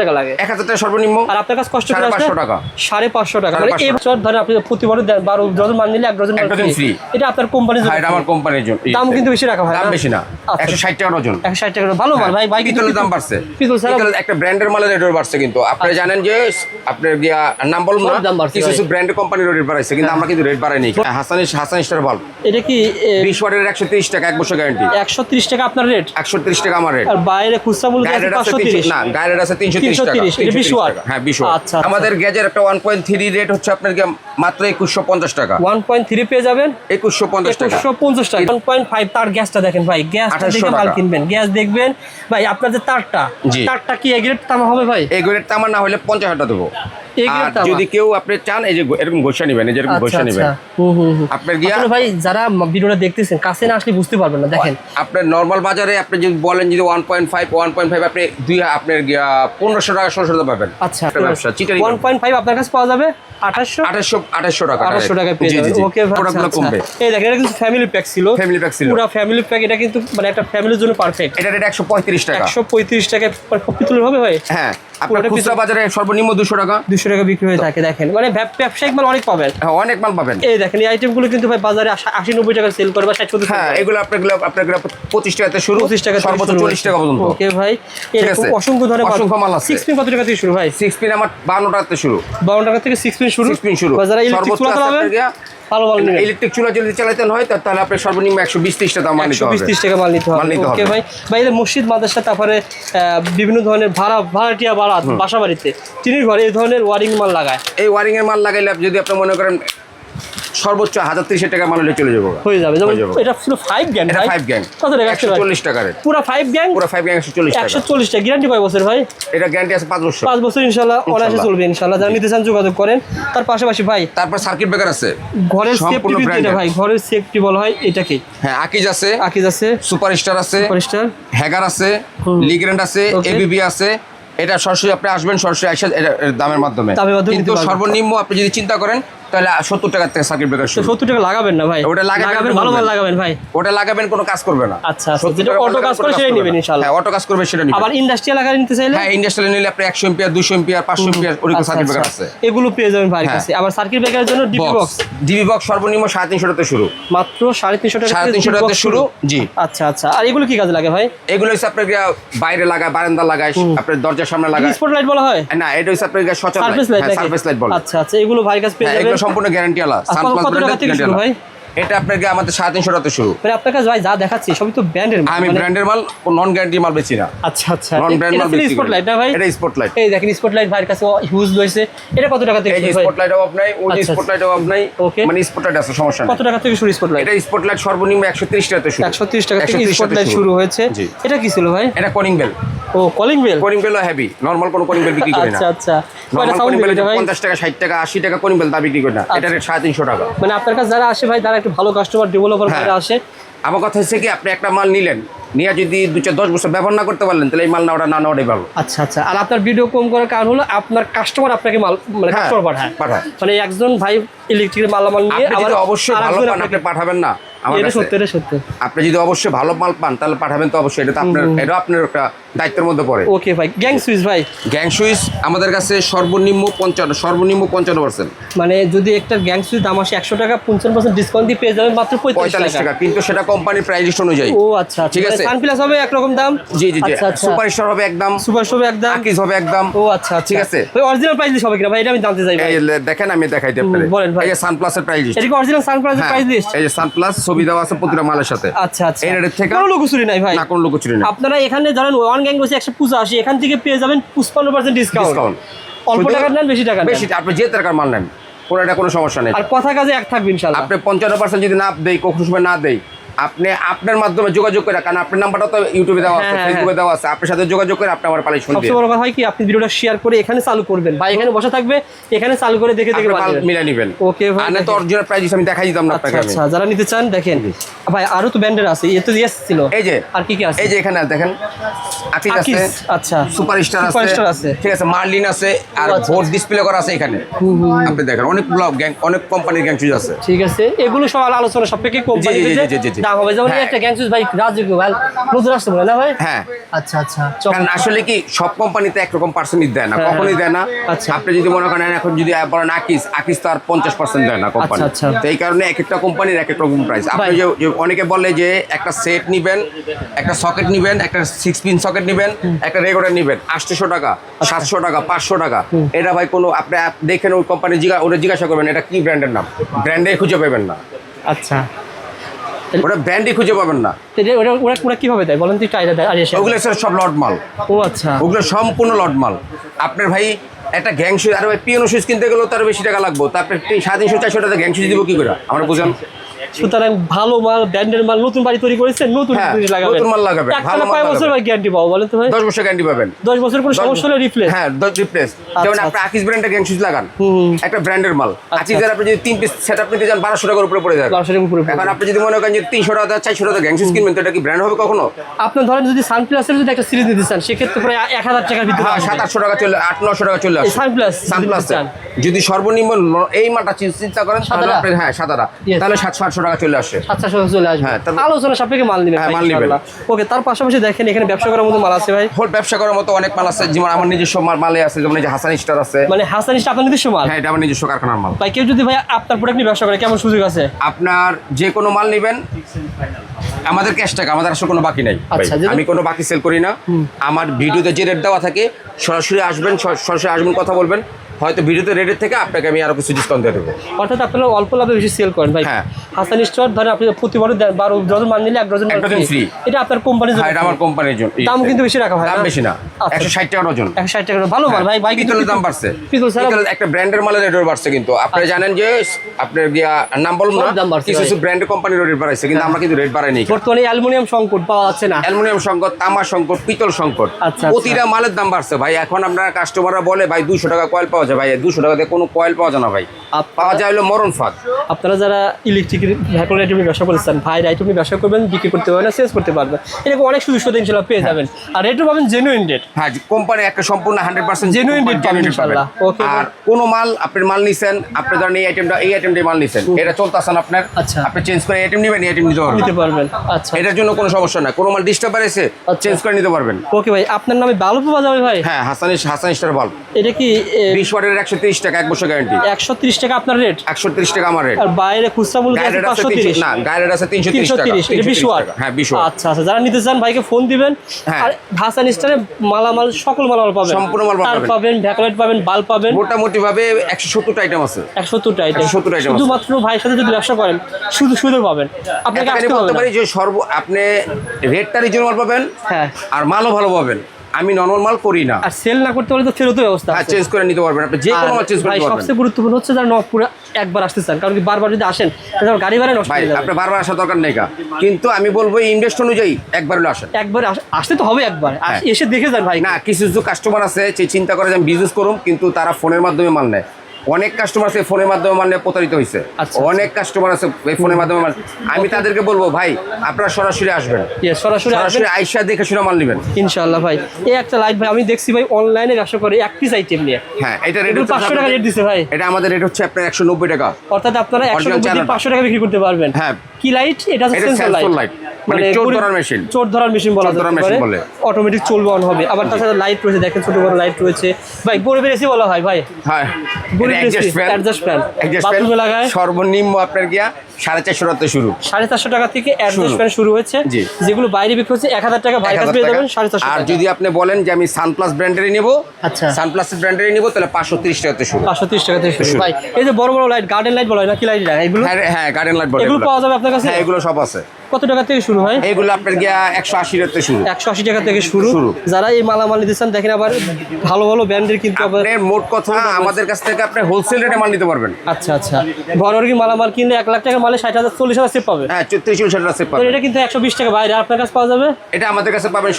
টাকা লাগে 1000 টাকা সর্বনিম্ন। আর আপনার কাছে কষ্ট করে 550 টাকা 550 টাকা মানে এই বছর ধরে আপনি প্রতিবারে 12 ডজন মাল নিলে 1 ডজন মাল ফ্রি। এটা আপনার কোম্পানির জন্য। হ্যাঁ এটা আমার কোম্পানির জন্য। দাম কিন্তু বেশি রাখা ভাই। দাম বেশি না, 160 টাকা ডজন। 160 টাকা ভালো মাল ভাই। ভাই পিতলের দাম বাড়ছে। পিতল একটা ব্র্যান্ডের মালের রেট বাড়ছে কিন্তু আপনারা জানেন যে আপনার গিয়া নাম বলবো না, কিছু ব্র্যান্ডের কোম্পানির রেট বাড়াইছে কিন্তু আমরা কিন্তু রেট বাড়াইনি। হাসান স্টার বাল্ব এটা কি 20 ওয়াটের 130 টাকা 1 বছর গ্যারান্টি। 130 টাকা আপনার রেট? 130 টাকা আমার রেট। আর বাইরে খুচরা মূল্য আছে 530। না গাইডের আছে 330 টাকা। এটা 20 ওয়াট। হ্যাঁ 20 ওয়াট। আচ্ছা আমাদের গ্যাজের একটা 1.3 রেট হচ্ছে আপনার মাত্র 2150 টাকা। 1.3 পেয়ে যাবেন 2150 টাকা। 2150 টাকা। 1.5 তার গ্যাসটা দেখেন ভাই, গ্যাসটা দেখে মাল কিনবেন। গ্যাস দেখবেন ভাই আপনার যে তারটা কি এ গ্রেড তামা হবে ভাই? এই গ্রেড তামা না হলে 50 টাকা দেবো। আর যদি কেউ আপনি চান এই যে এরকম ঘষা নেবেন, এই যে এরকম ঘষা নেবেন আপনার গিয়া। আসলে ভাই যারা ভিডিওটা দেখতেছেন কাছে না আসলে বুঝতে পারবেন না। দেখেন আপনার নরমাল বাজারে আপনি যদি বলেন যদি 1.5 আপনি আপনার গিয়া 1500 টাকা 1600 টাকা পাবেন। আচ্ছা ব্যবসা চিটারি 1.5 আপনার কাছে পাওয়া যাবে 2800 টাকা পেয়ে যাবেন। ওকে ভাই এই দেখেন এটা কিন্তু ফ্যামিলি প্যাক ছিল। পুরো ফ্যামিলি প্যাক। এটা কিন্তু মানে একটা ফ্যামিলির জন্য পারফেক্ট। এটা রেট 135 টাকা। 135 টাকা পিতলের হবে ভাই? হ্যাঁ আপনার খুচরা বাজারে সর্বনিম্ন 200 টাকা 200 টাকা বিক্রি হয়ে থাকে। দেখেন মানে ব্যবসায়িক মাল অনেক পাবেন। হ্যাঁ অনেক মাল পাবেন। এই দেখেন এই আইটেমগুলো কিন্তু ভাই বাজারে 80-90 টাকা সেল করে বা 60-70 টাকা। হ্যাঁ এগুলো আপনার 25 টাকাতে শুরু, 25 টাকা সর্বোচ্চ 40 টাকা পর্যন্ত। ওকে ভাই এরকম অসংখ্য ধরনের মাল আছে। 6 পিন কত টাকা থেকে শুরু ভাই? 6 পিন আমার 52 টাকা থেকে শুরু। 52 টাকা থেকে 6 পিন শুরু। যারা ইলেকট্রিক চুলা চালাবেন ভালো মাল নেবেন। ইলেকট্রিক চুলা যদি চালাতে হয় তাহলে আপনি সর্বনিম্ন 120-30 টাকা মাল নিতে হবে। 120-30 টাকা মাল নিতে হবে। ওকে ভাই ভাই এর মসজিদ মাদ্রাসা তারপরে বিভিন্ন ধরনের ভাড়াটিয়া বাড়াত বাসা বাড়িতে টিনের ঘরে এই ধরনের ওয়ারিং মাল লাগায়। এই ওয়ারিং এর মাল লাগাইলে যদি আপনি মনে করেন সর্বোচ্চ 1030 টাকা মাল হলে চলে যাবে, হয়ে যাবে। যেমন এটা ছিল 5 গ্যাং। এটা 5 গ্যাং কত টাকা? 140 টাকা রেট। পুরো 5 গ্যাং 140 টাকা। 140 টাকা। গ্যারান্টি কয় বছর ভাই? এটা গ্যারান্টি আছে 5 বছর। 5 বছর ইনশাআল্লাহ অনায়াসে চলবে ইনশাআল্লাহ। যারা নিতে চান যোগাযোগ করেন। তার পাশাপাশি ভাই তারপর সার্কিট ব্রেকার আছে। ঘরের সেফটি যেটা ভাই, ঘরের সেফটি বলা হয় এটাকে। হ্যাঁ আকিজ আছে, সুপারস্টার আছে, হ্যাগার আছে, লিগ্র্যান্ড আছে, এবিবি আছে। এটা সরাসরি আপনি আসবেন সরাসরি দামের মাধ্যমে। কিন্তু সর্বনিম্ন আপনি যদি চিন্তা করেন তাহলে 70 টাকা থেকে সার্কিট ব্রেকার শুরু। 70 টাকা লাগাবেন না ভাই? ওটা লাগাবেন ভালো মাল লাগাবেন ভাই। ওটা লাগাবেন কোনো কাজ করবে না। আচ্ছা যেটা অটো কাজ করে সেটাই নেবেন ইনশাআল্লাহ। হ্যাঁ অটো কাজ করবে সেটা নেবেন। আবার ইন্ডাস্ট্রিয়াল আকারে নিতে চাইলে? হ্যাঁ ইন্ডাস্ট্রিয়াল নিলে আপনি 100 এম্পিয়ার 200 এম্পিয়ার 500 এম্পিয়ার ওরকম সার্কিট ব্রেকার আছে। এগুলো পেয়ে যাবেন ভাইয়ের কাছে। আবার সার্কিট ব্রেকারের জন্য ডিবি বক্স সর্বনিম্ন 350 টাকা থেকে শুরু। মাত্র 350 টাকা থেকে শুরু। জি আচ্ছা আর এগুলো কি কাজে লাগে ভাই? এগুলো হচ্ছে আপনার বাইরে লাগায়, বারান্দা লাগায়, আপনার দরজার সামনে লাগায়। স্পটলাইট বলা হয়? না এটা হচ্ছে আপনার সচল লাইট, সারফেস লাইট বলে। আচ্ছা এগুলো ভাইয়ের কাছে পেয়ে যাবেন। এগুলো সম্পূর্ণ গ্যারান্টি আলা। কত টাকা থেকে শুরু ভাই? এটা আপনার আমাদের 350 টাকা থেকে শুরু। মানে আপনার কাছে ভাই যা দেখাচ্ছি সবই তো ব্র্যান্ডের মাল। আমি ব্র্যান্ডের মাল নন গ্যারান্টি মাল বেচি না। আচ্ছা নন ব্র্যান্ড মাল বেচি। স্পটলাইট না ভাই? এটা স্পটলাইট। এই দেখেন স্পটলাইট ভাইয়ের কাছে হিউজ রয়েছে। এটা কত টাকা থেকে শুরু ভাই? এই স্পটলাইট অফ নাই, ওই স্পটলাইট অফ নাই। মানে স্পটলাইট আছে সমস্যা নেই। কত টাকা থেকে শুরু স্পটলাইট? এটা স্পটলাইট সর্বনিম্ন 130 টাকা থেকে শুরু। 130 টাকা থেকে স্পটলাইট শুরু হয়েছে। এটা কি ছিল ভাই? এটা কলিং বেল। ও কলিং বেল হেভি। নরমাল কোন কলিং বেল বিক্রি করি না। আচ্ছা কয়টা সাউন্ড বেল? 50 টাকা 60 টাকা 80 টাকা কলিং বেল দা বিক্রি করি না। এটা রেট 350 টাকা। মানে আপনার কাছে যারা আসে ভাই তারা একটু ভালো কাস্টমার ডেভেলপার ভাইরা আসে। আমার কথা হচ্ছে কি আপনি একটা মাল নিলেন, নিয়ে যদি 2-10 বছর ব্যবহার না করতে পারলেন তাহলে এই মাল না নেওয়াটাই ভালো। আচ্ছা আর আপনার ভিডিও কম করার কারণ হলো আপনার কাস্টমার আপনাকে মাল মানে কাস্টমার পাঠায়। মানে একজন ভাই ইলেকট্রিকের মালামাল নিয়ে আবার অবশ্যই ভালো পান আপনি পাঠাবেন না। এটা সত্যি। আপনি যদি অবশ্যই ভালো মাল পান তাহলে পাঠাবেন তো অবশ্যই। এটা তো আপনার একটা দায়িত্বের মধ্যে পড়ে। ওকে ভাই গ্যাং সুইচ ভাই? গ্যাং সুইচ আমাদের কাছে সর্বনিম্ন 55%। মানে যদি একটা গ্যাং সুইচ দাম আসে 100 টাকা 55% ডিসকাউন্ট দিয়ে পেয়ে যাবেন মাত্র 45 টাকা। কিন্তু সেটা কোম্পানির প্রাইস লিস্ট অনুযায়ী। ও আচ্ছা ঠিক আছে। সানপ্লাস হবে একরকম দাম? জি সুপারস্টার হবে একদম, আকিজ হবে একদম। ও আচ্ছা ঠিক আছে। ভাই অরিজিনাল প্রাইস লিস্ট হবে কিনা ভাই? এটা আমি জানতে চাই ভাই। এই দেখেন আমি দেখাইতে আপনাদের। বলেন ভাই। এই যে সানপ্লাসের প্রাইস লিস্ট। এটা কি অরিজিনাল সানপ্লাসের প্রাইস লিস্ট? এই যে সানপ্লাস ছবি দেওয়া আছে প্রতিটা মালের সাথে। আচ্ছা এই রেট থেকে কোনো লুকোচুরি নাই ভাই? না কোনো লুকোচুরি নাই। আপনারা এখানে ধরেন ওয়ান গ্যাং বসে 185 এখান থেকে পেয়ে যাবেন 55% ডিসকাউন্ট। অল্প টাকা নেন বেশি টাকা নেন, বেশি আপনি যে টাকার মাল নেন কোনো সমস্যা নেই। আর কথা কাজে এক থাকবে ইনশাআল্লাহ। আপনি 55% যদি না দেই কখনো সময় না দেই আপনি আপনার মাধ্যমে যোগাযোগ করে, কারণ আপনার নাম্বারটা তো ইউটিউবে দেওয়া আছে, ফেসবুকে দেওয়া আছে, আপনার সাথে যোগাযোগ করে আপনি আমার পালাই শুনবেন। সবচেয়ে বড় কথা হয় কি আপনি ভিডিওটা শেয়ার করে এখানে চালু করবেন ভাই, এখানে বসে থাকবে এখানে চালু করে দেখে মাল মিলা নেবেন। ওকে ভাই আনে তো অরিজিনাল প্রাইস আমি দেখাই দিতাম না আপনাকে। আচ্ছা যারা নিতে চান দেখেন ভাই আরো তো ব্র্যান্ডের আছে, এ তো ইয়েস ছিল। এই যে আর কি আছে? এই যে এখানে দেখেন আকিজ আছে, আচ্ছা সুপারস্টার আছে, ঠিক আছে, মার্লিন আছে, আর ভোট ডিসপ্লে করা আছে এখানে। আপনি দেখেন অনেক ব্লগ গ্যাং, অনেক কোম্পানির গ্যাং চুজ আছে। ঠিক আছে, এগুলো সব আলোচনা সাপেক্ষে কোম্পানি দাম হবে, যেমন একটা গ্যাংসুস ভাই রাজযোগ্য ভাই নতুন আসতে বলে না ভাই? হ্যাঁ আচ্ছা আচ্ছা। কারণ আসলে কি সব কোম্পানিতে একরকম পার্সেন্টেজ দেয় না, কখনোই দেয় না। আপনি যদি মনে করেন এখন যদি বলেন আকিস তো আর 50% দেয় না কোম্পানি, তো এই কারণে এক একটা কোম্পানির এক এক রকম প্রাইস। আপনি যে অনেকে বলে যে একটা সেট নিবেন, একটা সকেট নিবেন, একটা 6 পিন সকেট নিবেন, একটা রেগুলার নিবেন 800 টাকা, 700 টাকা, 500 টাকা, এটা ভাই কোনো আপনি দেখেন ওই কোম্পানি ওরা জিজ্ঞাসা করবেন এটা কি ব্র্যান্ডের নাম, ব্র্যান্ডে খুঁজে পাবেন না। আচ্ছা, ওটা ব্র্যান্ডই খুঁজে পাবেন না। ওরা কিভাবে দেয় বলেন তো? ওগুলো সব লট মাল। ও আচ্ছা, ওগুলো সম্পূর্ণ লট মাল। আপনার ভাই একটা গ্যাং শুজ, আর ভাই পিয়ানো শুজ কিনতে গেলেও তার বেশি টাকা লাগবে, তারপরে 350-400 টাকা গ্যাং শুজ দিব কি করে আমরা বুঝলাম। সুতরাং ভালো মাল, ব্র্যান্ডের মাল, নতুন বাড়ি তৈরি করেছেন, নতুন লাগাবেন, নতুন মাল লাগাবেন, ভালো মাল 5 বছর ভাই গ্যারান্টি পাবো বলেন তো ভাই? 10 বছর গ্যারান্টি পাবেন। 10 বছর কোনো সমস্যা হলে রিপ্লেস। হ্যাঁ, রিপ্লেস। যেমন আপনি আকিস ব্র্যান্ডের গ্যাং শুজ লাগান, একটা ব্র্যান্ডের মাল। আকিসের আপনি যদি 3 পিস সেটআপ নিতে যান 1200 টাকার উপরে পড়ে যায়। 1200 টাকার উপরে। এখন আপনি যদি মনে করেন যে 300 টাকা 400 টাকা গ্যাং শুজ কিনবেন, তো এটা কি ব্র্যান্ড হবে কখনো? আপনি ধরেন যদি সানপ্লাসের যদি একটা সিরিজ নিতে চান, সেক্ষেত্রে প্রায় 1000 টাকার ভিতরে। হ্যাঁ, 700-800 টাকা চলে, 800-900 টাকা চলে আসে সানপ্লাস। যদি সর্বনিম্ন এই মালটা চিন্তা করেন তাহলে আপনি সাদাটা তাহলে 700-800 টাকা চলে আসে। 700 টাকা চলে আসবে। আলোচনা সাপেক্ষে মাল নিবেন। হ্যাঁ, মাল নিবেন। ওকে, তার পাশাপাশি দেখেন এখানে ব্যবসা করার মতো মাল আছে ভাই। ব্যবসা করার মতো অনেক মাল আছে, যেমন আমার নিজস্ব মালে আছে, যেমন এই যে হাসান স্টার আছে। মানে হাসান স্টার আপনার নিজস্ব মাল? হ্যাঁ, এটা আমার নিজস্ব কারখানার মাল। ভাই কেউ যদি ভাই আপনার প্রোডাক্ট নিয়ে ব্যবসা করে কেমন সুযোগ আছে? আপনার যে কোনো মাল নেবেন আমাদের ক্যাশ টাকা, আমাদের আসলে কোনো বাকি নাই। আমি কোনো বাকি সেল করি না। আমার ভিডিওতে যে রেট দেওয়া থাকে সরাসরি আসবেন, কথা বলবেন, হয়তো ভিডিওতে রেটের থেকে আপনাকে আমি আরো কিছু ডিসকাউন্ট দিয়ে দেবো। অর্থাৎ আপনারা অল্প লাভে বেশি সেল করেন ভাই। হ্যাঁ, হাসান স্টোর ধরে আপনি প্রতিবার 12 ডজন মাল নিলে 1 ডজন ফ্রি। এটা আপনার কোম্পানির জন্য। হ্যাঁ, এটা আমার কোম্পানির জন্য। দাম কিন্তু বেশি রাখা হয়। দাম বেশি না, 160 টাকা ডজন। 160 টাকা ভালো মাল ভাই। ভাই পিতলের দাম বাড়ছে। পিতল একটা ব্র্যান্ডের মালের রেটও বাড়ছে, কিন্তু আপনারা জানেন যে আপনার নাম বলুন না, কিছু ব্র্যান্ডের কোম্পানির রেট বাড়াইছে, কিন্তু আমরা কিন্তু রেট বাড়াইনি। বর্তমানে অ্যালুমিনিয়াম সংকট পাওয়া যাচ্ছে না। অ্যালুমিনিয়াম সংকট, তামা সংকট, পিতল সংকট, প্রতিটা মালের দাম বাড়ছে ভাই। এখন আমরা কাস্টমাররা বলে ভাই 200 টাকা কয়েল পাওয়া যায়, ভাই 200 টাকা দিয়ে কোনো কয়েল পাওয়া যায় না ভাই, পাওয়া যায় হলো মরণ ফাঁদ। আপনারা যারা ইলেকট্রিক ভেহিকল আইটেম ব্যবসা করছেন ভাই, আইটেম ব্যবসা করবেন, বিক্রি করতে পারবেন, সেলস করতে পারবেন, এরকম অনেক সুযোগ সুবিধা ইনশাআল্লাহ পেয়ে যাবেন। আর রেটও পাবেন জেনুইন রেট। হ্যাঁ, কোম্পানি একটা সম্পূর্ণ 100% জেনুইন রেট পাবেন ইনশাআল্লাহ। ওকে, আর কোন মাল আপনি মাল নিছেন, আপনি ধরেন এই আইটেমটা মাল নিছেন, এটা চলতেছেন আপনার, আপনি চেঞ্জ করে আইটেম নেবেন, এই আইটেম নিতে পারবেন। আচ্ছা, এটার জন্য কোনো সমস্যা না। কোনো মাল ডিস্টার্ব আছে চেঞ্জ করে নিতে পারবেন। ওকে ভাই, আপনার নামে বাল্ব পাওয়া যাবে ভাই? হ্যাঁ, হাসান স্টার বাল্ব। এটা কি 20 ওয়াটের 130 টাকা, 1 বছর গ্যারান্টি। 130 টাকা আপনার রেট? 130 টাকা আমার রেট। আর বাইরে খুচরা মূল্য আছে 530। না, গাইড আছে 330 টাকা। এটা 20 ওয়াট। হ্যাঁ, 20 ওয়াট। আচ্ছা আচ্ছা, যারা নিতে চান ভাইকে ফোন দিবেন। আর হাসান স্টারে মালামাল, সকল মালামাল পাবেন, সম্পূর্ণ মাল পাবেন, ভ্যাকুলাইট পাবেন, বাল্ব পাবেন। মোটামুটি ভাবে 170টা আইটেম আছে। 170টা আইটেম। শুধুমাত্র ভাইয়ের সাথে যদি ব্যবসা করেন শুধু পাবেন। আপনাকে আসতে বলতে পারি যে আপনি রেটটা রিজনেবল পাবেন, হ্যাঁ, আর মালও ভালো পাবেন। আমি নরমাল মাল করি না। আর সেল না করতে পারলে তো ফেরতের ব্যবস্থা আছে। চেঞ্জ করে নিতে পারবেন, আপনি যে কোনো মাল চেঞ্জ করতে পারবেন। সবচেয়ে গুরুত্বপূর্ণ হচ্ছে যারা নবপুরে একবার আসতে চান, কারণ কি বারবার যদি আসেন তাহলে গাড়ি ভাড়া নষ্ট হয়ে যাবে। আপনি বারবার আসার দরকার নেই, কিন্তু আমি বলবো ইনভেস্ট অনুযায়ী একবার হলে আসেন। একবার আসতে তো হবে, একবার এসে দেখে যান ভাই। না, কিছু কাস্টমার আছে যে চিন্তা করে যে আমি বিজনেস করুম, কিন্তু তারা ফোনের মাধ্যমে মাল নেয়। অনেক কাস্টমার আছে ফোনের মাধ্যমে মাল নিয়ে প্রতারিত হয়েছে। অনেক কাস্টমার আছে ফোনের মাধ্যমে মাল। আমি তাদেরকে বলবো ভাই আপনারা সরাসরি আসবেন, সরাসরি আইসা দেখে শুনে মাল নেবেন ইনশাআল্লাহ। ভাই এই একটা লাইট ভাই আমি দেখছি ভাই অনলাইনে ব্যবসা করে এক পিস আইটেম নিয়ে। হ্যাঁ, এটা রেট 500 টাকা রেট দিছে ভাই। এটা আমাদের রেট হচ্ছে আপনার 190 টাকা। অর্থাৎ আপনারা 500 টাকা বিক্রি করতে পারবেন। হ্যাঁ, কি লাইট? এটা সেন্সর লাইট, মানে চোর ধরার মেশিন বলা যেতে পারে। অটোমেটিক চলবে, অন হবে। আবার তাছাড়া লাইট রয়েছে, দেখেন ছোট বড় লাইট রয়েছে ভাই। গরিবের এসি বলা হয় ভাই। হ্যাঁ, অ্যাডজাস্ট ফ্যান বাথরুমে লাগায়। সর্বনিম্ন আপনার গিয়া 450 টাকা থেকে শুরু। 450 টাকা থেকে অ্যাডজাস্ট ফ্যান শুরু হচ্ছে, যেগুলো বাইরে বিক্রি হচ্ছে 1000 টাকা, ভাই কাছে পেয়ে যাবেন 450 টাকা। আর যদি আপনি বলেন যে আমি সানপ্লাস ব্র্যান্ডেরই নেব, আচ্ছা, সানপ্লাস ব্র্যান্ডেরই নেব, তাহলে 530 টাকা থেকে শুরু। 530 টাকা থেকে শুরু ভাই। এই যে বড় বড় লাইট, গার্ডেন লাইট বলা হয় না, কি লাইট এগুলো? হ্যাঁ, গার্ডেন লাইট বলে। এগুলো পাওয়া যাবে আপনার কাছে? হ্যাঁ, এগুলো সব আছে। কত টাকা থেকে শুরু হয়? এগুলো আপনার গিয়া 180 টাকা থেকে শুরু। 180 টাকা থেকে শুরু। যারা এই মালামাল নিতে চান দেখেন, আবার ভালো ভালো ব্র্যান্ডের কিন্তু আবার মোট কথা আমাদের কাছ থেকে আপনি হোলসেল রেটে মাল নিতে পারবেন। আচ্ছা আচ্ছা, ঘরোয়া মালামাল কিনলে 1 লাখ টাকা মালে 60,000 40,000 সেভ পাবে। হ্যাঁ, 34,000 টাকা সেভ পাবে। এটা কিন্তু 120 টাকা বাইরে আপনার কাছে পাওয়া যাবে। এটা আমাদের কাছে পাবেন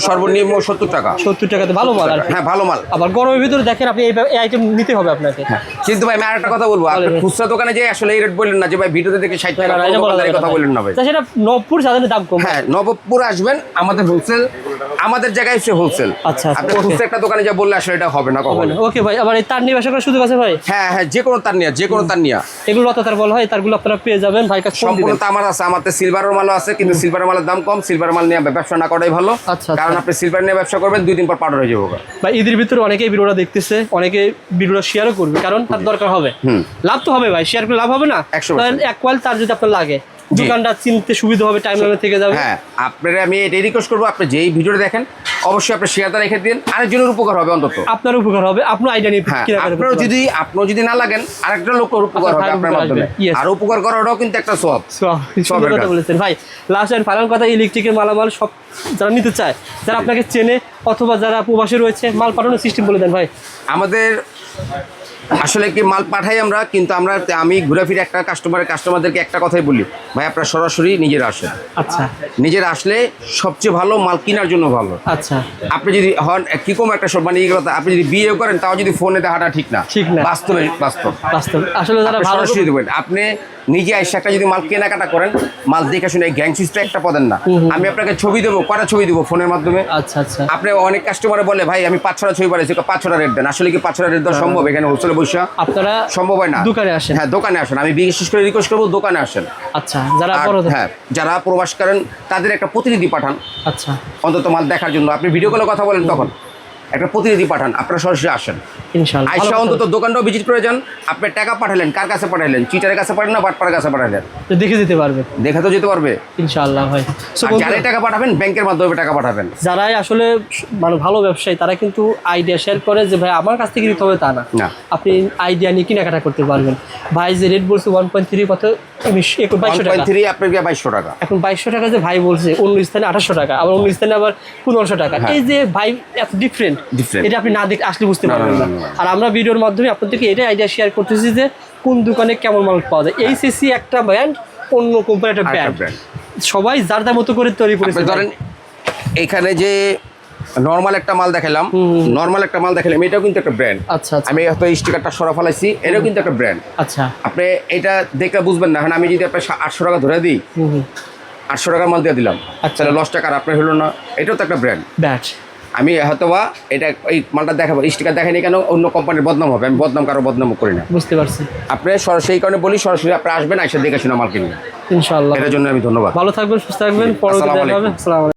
সর্বনিম্ন 70 টাকা। 70 টাকাতে ভালো মাল। হ্যাঁ, ভালো মাল। আবার গরমের ভিতরে দেখেন আপনি এই আইটেম নিতে হবে আপনাকে। কিন্তু ভাই আমি আরেকটা কথা বলবো, আপনি খুচরা দোকানে যে আসলে এই রেট বললেন না যে ভাই ভিডিওতে দেখে 60 টাকা কথা বললেন না ভাই। সেটা নবপুর যাদের দাম কম। হ্যাঁ, নবপুর আসবেন, আমাদের হোলসেল, আমাদের জায়গায় হচ্ছে হোলসেল। আচ্ছা, আপনি হোলসেল একটা দোকানে যা বললে আসলে এটা হবে না কখনো। ওকে ভাই, আবার এই তার নিয়ে ব্যবসা করার সুযোগ আছে ভাই? হ্যাঁ হ্যাঁ, যে কোনো তার নিয়া এগুলো অত তার বলা হয়, তারগুলো আপনারা পেয়ে যাবেন ভাই কাছে। সম্পূর্ণ তামার আছে, আমাদের সিলভারের মালও আছে, কিন্তু সিলভারের মালের দাম কম। সিলভার মাল নিয়ে ব্যবসা না করাই ভালো। আচ্ছা, কারণ আপনি সিলভার নিয়ে ব্যবসা করবেন 2 দিন পর পাউডার হয়ে যাবে ভাই। ঈদের ভিতরে অনেকেই ভিডিওটা দেখতেছে, অনেকে ভিডিওটা শেয়ারও করবে, কারণ তার দরকার হবে। লাভ তো হবে ভাই, শেয়ার করে লাভ হবে না? 100%। এক কয়েল তার যদি আপনার লাগে, দোকানটা চিনতে সুবিধা হবে, টাইম লাইনে থেকে যাবে। হ্যাঁ, আপনারা আমি এটাই রিকোয়েস্ট করবো, আপনি যেই ভিডিওটা দেখেন অবশ্যই আপনি শেয়ারটা রেখে দিন, আরেকজনের উপকার হবে, অন্তত আপনার উপকার হবে, আপনার আইডিয়া নিয়ে। আপনার যদি না লাগেন আরেকটা লোকের উপকার হবে আপনার মাধ্যমে, আর উপকার করাটাও কিন্তু একটা সওয়াব। কথা বলেছেন ভাই। লাস্ট এন্ড ফাইনাল কথা, ইলেকট্রিকের মালামাল সব যারা নিতে চায়, যারা আপনাকে চেনে অথবা যারা প্রবাসে রয়েছে, মাল পাঠানোর সিস্টেম বলে দেন ভাই। আমাদের আসলে কি মাল পাঠাই আমরা, কিন্তু আমি ঘুরে ফিরে একটা কাস্টমারদেরকে একটা কথাই বলি, ভাই আপনারা সরাসরি নিজেরা আসেন। আচ্ছা, নিজেরা আসলে সবচেয়ে ভালো, মাল কেনার জন্য ভালো। আচ্ছা, আপনি যদি হন কি কম একটা মানে এই কথা, আপনি যদি বিয়ে করেন তাও যদি ফোনে দেখাটা ঠিক না। বাস্তব আসলে যারা ভালো সরাসরি দেবেন, আপনি নিজে এসে একটা যদি মাল কেনাকাটা করেন, মাল দেখে শুনে গ্যাং সিস্টেম একটা পদেন না। আমি আপনাকে ছবি দেবো, কটা ছবি দেবো ফোনের মাধ্যমে। আচ্ছা আচ্ছা। আপনি অনেক কাস্টমারে বলে ভাই আমি 5-6টা ছবি পাঠাইছি, 5-6টা রেট দেন। আসলে কি 5-6টা রেট দেওয়া সম্ভব? এখানে হোলসেলে বসে আপনারা সম্ভব হয় না। দোকানে আসেন। হ্যাঁ, দোকানে আসেন। আমি বিশেষ করে রিকোয়েস্ট করবো দোকানে আসেন। আচ্ছা, যারা প্রবাস করেন তাদের একটা প্রতিনিধি পাঠান। আচ্ছা, অন্তত মাল দেখার জন্য। আপনি ভিডিও কলে কথা বলেন, তখন একটা প্রতিনিধি পাঠান, আপনারা সরাসরি আসেন। ইনশাআল্লাহ আইসা অন্তত দোকানটাও ভিজিট করে যান। আপনি টাকা পাঠালেন, কার কাছে পাঠালেন? চিটারের কাছে পাঠালেন না বাটপাড়ার কাছে পাঠালেন? দেখে যেতে পারবে, দেখা তো যেতে পারবে ইনশাআল্লাহ ভাই। যারাই টাকা পাঠাবেন ব্যাংকের মাধ্যমে টাকা পাঠাবেন। যারাই আসলে মানে ভালো ব্যবসায়ী, তারা কিন্তু আইডিয়া শেয়ার করে যে ভাই আমার কাছ থেকে নিতে হবে, তা না। আপনি আইডিয়া নিয়ে কেনাকাটা করতে পারবেন। ভাই যে রেট বলছে 1.3 কত, 2200 টাকা। 1.3 আপনার 2200 টাকা। এখন 2200 টাকা যে ভাই বলছে, অন্য স্থানে 2800 টাকা, আবার অন্য স্থানে আবার 1500 টাকা। এই যে ভাই এত ডিফারেন্ট, এটা আপনি না দেখে আসলে বুঝতে পারবেন না। আর আমরা ভিডিওর মাধ্যমে আপনাদেরকে এটাই আইডিয়া শেয়ার করতেছি যে কোন দোকানে কেমন মাল পাওয়া যায়। এইচএসসি একটা ব্র্যান্ড, অন্য কোম্পানি একটা ব্র্যান্ড, সবাই যার যার মতো করে তৈরি করেছে। ধরেন এখানে যে নরমাল একটা মাল দেখালাম, এটাও কিন্তু একটা ব্র্যান্ড। আচ্ছা, আমি হয়তো স্টিকারটা সরা ফেলাইছি, এটাও কিন্তু একটা ব্র্যান্ড। আচ্ছা, আপনি এটা দেখে বুঝবেন না। এখন আমি যদি আপনার 800 টাকা ধরে দিই, 800 টাকার মাল দিয়ে দিলাম, তাহলে 10 টাকার আপনার হলো না? এটাও তো একটা ব্র্যান্ড। আমি হয়তোবা এটা এই মালটা দেখাবো, স্টিকার দেখাইনি কেন, অন্য কোম্পানির বদনাম হবে। আমি কারো বদনাম করি না, বুঝতে পারছি। আপনি সেই কারণে বলি সরাসরি আপনি আসবেন, এসে দেখে শুনে মাল কিনবেন। ইনশাআল্লাহ। এটার জন্য আমি ধন্যবাদ। ভালো থাকবেন, সুস্থ থাকবেন। পরবর্তী দেখা হবে। আসসালামু আলাইকুম।